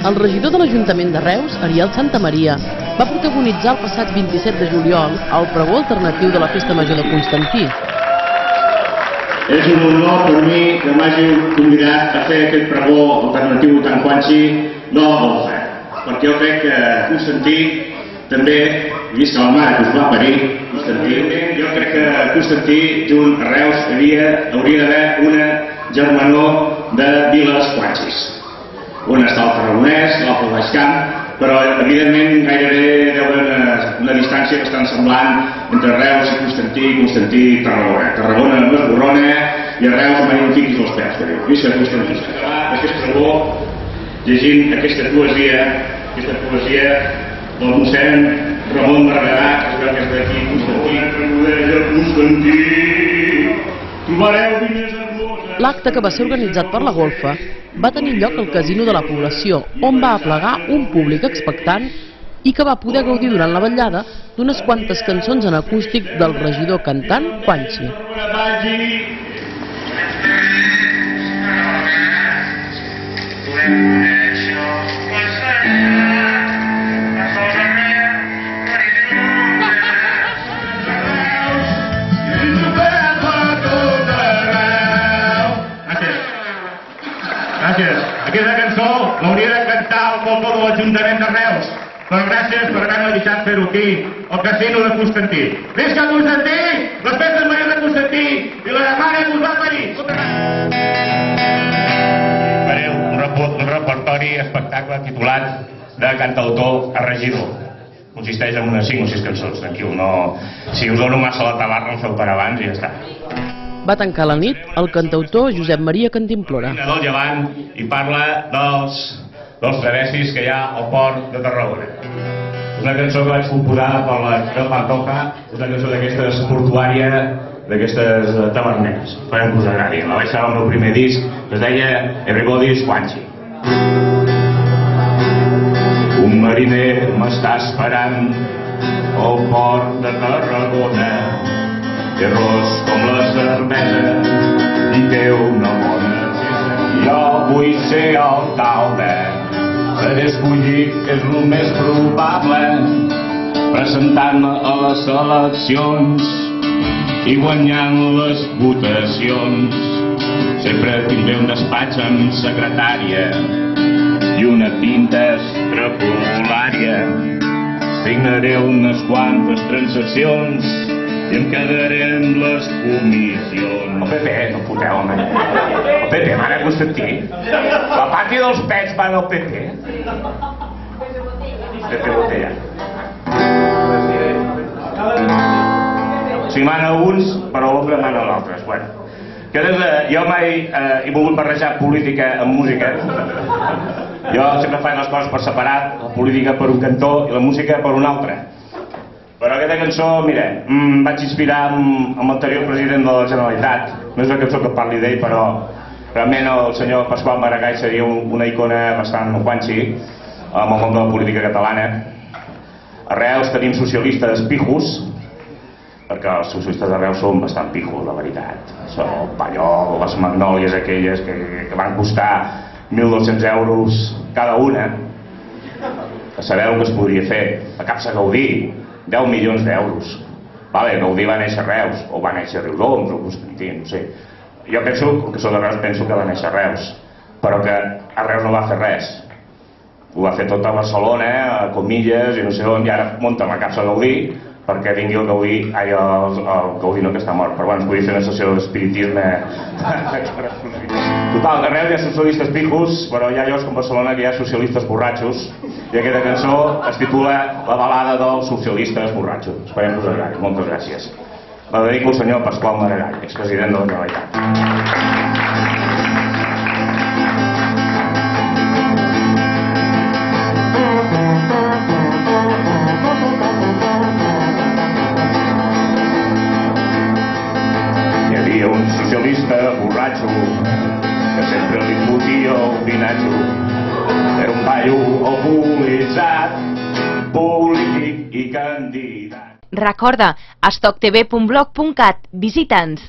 El regidor de l'Ajuntament de Reus, Ariel Santamaria, va protagonitzar el passat 27 de juliol el pregó alternatiu de la Festa Major de Constantí. És un honor per mi que m'hàgiu convidat a fer aquest pregó alternatiu tan quansi de la golfa, perquè jo crec que Constantí també, vist que la mare que us va parir, Constantí, jo crec que Constantí, junt a Reus, hauria d'haver una germanor de viles quansis. Un està al Tarragonès, l'altre al Baix Camp, però evidentment gairebé deu haver una distància bastant semblant entre Reus i Constantí i Tarragona. Tarragona no es borrona i a Reus mai no fiquis els peus, que diu. Visca Constantí. Aquest pregó, llegint aquesta poesia del mossèn Ramon Barberà, que es veu que és d'aquí, Constantí, trobareu vinyes hermoses. L'acte, que va ser organitzat per la golfa, va tenir lloc al casino de la població, on va aplegar un públic expectant i que va poder gaudir durant la vetllada d'unes quantes cançons en acústic del regidor cantant Quanxi. Gràcies. Aquesta cançó l'hauria de cantar el poble de l'Ajuntament de Reus. Però gràcies per haver-me deixat fer-ho aquí, al casino de Constantí. Visca Constantí! Les festes majors de Constantí! I la mare que us va parir! Faré un repertori espectacle titulat de cantautor a regidor. Consisteix en unes 5 o 6 cançons, tranquil. Si us dono massa la tabarra, el feu per abans i ja està. Va tancar la nit el cantautor Josep Maria Cantimplora. Del Llevant i parla dels travessis que hi ha al port de Tarragona. És una cançó que vaig composar per la Raquel Pantoja, és una cançó d'aquestes portuària, d'aquestes taverneres. Esperem que us agradi. La vaig fer al meu primer disc, que es deia Everybody's Quanxi. Un mariner m'està esperant al port de Tarragona. Té ros com la cervesa i té una bona accessa. Jo vull ser alcalde, seré escollit, és el més probable, presentant-me a les eleccions i guanyant les votacions. Sempre tindré un despatx amb secretària i una pinta estrafulària. Signaré unes quantes transaccions i em quedaré amb les comissions. El PP, no foteu, home. El PP, mare Constantí. La pàtria dels pets va del PP. PP Botella. Si mana uns, però l'ombra mana l'altres. Bueno, jo mai he volgut barrejar política amb música. Jo sempre faig les coses per separat, la política per un cantó i la música per un altre. Però aquesta cançó, mira, vaig inspirar amb l'anterior president de la Generalitat. No és una cançó que parli d'ell, però realment el senyor Pasqual Maragall seria una icona bastant quanxi amb el món de la política catalana. A Reus tenim socialistes pijos, perquè els socialistes de Reus són bastant pijos, la veritat. Són el Pallol, les magnòlies aquelles que van costar 1.200 euros cada una. Sabeu què es podria fer? A Capsa Gaudí, 10 milions d'euros. Vale, Gaudí va néixer a Reus, o va néixer a Riudoms, o Constantí, no sé. Jo penso, que soc de Reus, penso que va néixer a Reus, però que a Reus no va fer res. Ho va fer tot a Barcelona, a Comilles, i no sé on, i ara munta la Capsa Gaudí, perquè vingui el Gaudí, el Gaudí no, que està mort, però bueno, es podia fer una sessió d'espiritisme. Total, a Reus hi ha socialistes pijos, però hi ha llocs com Barcelona que hi ha socialistes borratxos, i aquesta cançó es titula La balada dels socialistes borratxos. Esperem que us agradi. Moltes gràcies. La dedico al senyor Pasqual Maragall, expresident de la Generalitat. Hi havia un socialista borratxo que sempre li fotia el vinatxo. Era un paio alcoholitzat, polític i candidat. Recorda, stocktv.blog.cat. Visita'ns.